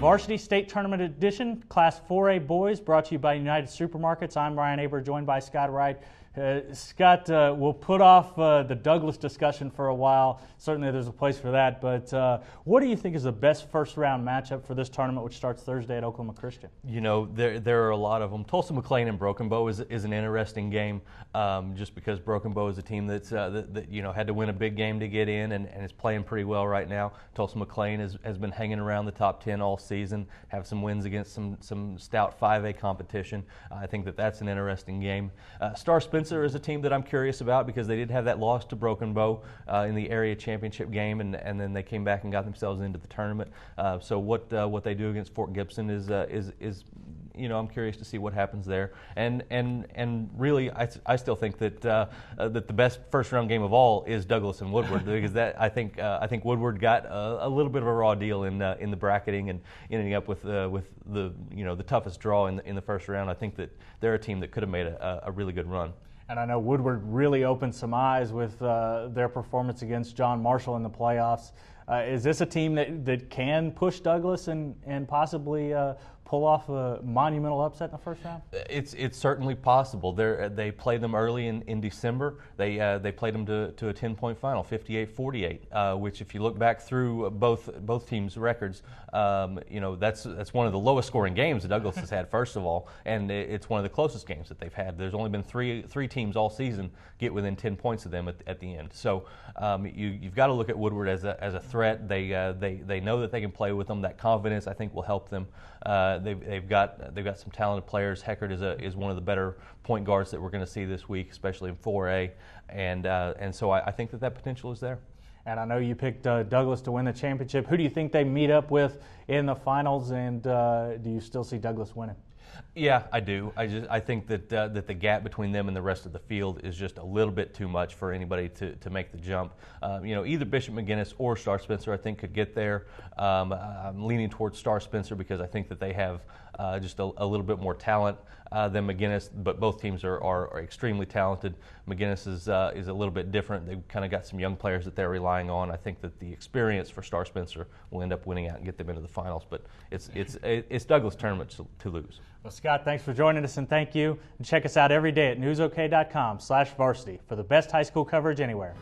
Varsity State Tournament Edition, Class 4A Boys, brought to you by United Supermarkets. I'm Ryan Aber, joined by Scott Wright. Scott, we'll put off the Douglas discussion for a while. Certainly there's a place for that, but what do you think is the best first-round matchup for this tournament, which starts Thursday at Oklahoma Christian? You know, there are a lot of them. Tulsa McLean and Broken Bow is an interesting game, just because Broken Bow is a team that had to win a big game to get in and is playing pretty well right now. Tulsa McLean has been hanging around the top 10 all season, have some wins against some stout 5A competition. I think that's an interesting game. Star Spencer is a team that I'm curious about because they did have that loss to Broken Bow in the area championship game, and then they came back and got themselves into the tournament. So what they do against Fort Gibson is I'm curious to see what happens there. And really, I still think that the best first round game of all is Douglas and Woodward because I think Woodward got a little bit of a raw deal in the bracketing and ending up with the toughest draw in the first round. I think that they're a team that could have made a really good run. And I know Woodward really opened some eyes with their performance against John Marshall in the playoffs. Is this a team that can push Douglas and possibly pull off a monumental upset in the first round? It's certainly possible. They played them early in December. They played them to a 10-point final, 58-48, which if you look back through both teams' records, that's one of the lowest scoring games that Douglas has had, first of all, and it's one of the closest games that they've had. There's only been three teams all season get within 10 points of them at the end. So you've got to look at Woodward as a threat. They know that they can play with them. That confidence, I think, will help them. They've got some talented players. Heckert is one of the better point guards that we're going to see this week, especially in 4A, and so I think that potential is there. And I know you picked Douglas to win the championship. Who do you think they meet up with in the finals, and do you still see Douglas winning? Yeah, I do. I think that the gap between them and the rest of the field is just a little bit too much for anybody to make the jump. Either Bishop McGuinness or Star Spencer, I think, could get there. I'm leaning towards Star Spencer because I think that they have just a little bit more talent than McGuinness, but both teams are extremely talented. McGuinness is a little bit different. They've kind of got some young players that they're relying on. I think that the experience for Star Spencer will end up winning out and get them into the finals, but it's Douglas' tournament to lose. Well, Scott, thanks for joining us, and thank you. And check us out every day at newsok.com/varsity for the best high school coverage anywhere.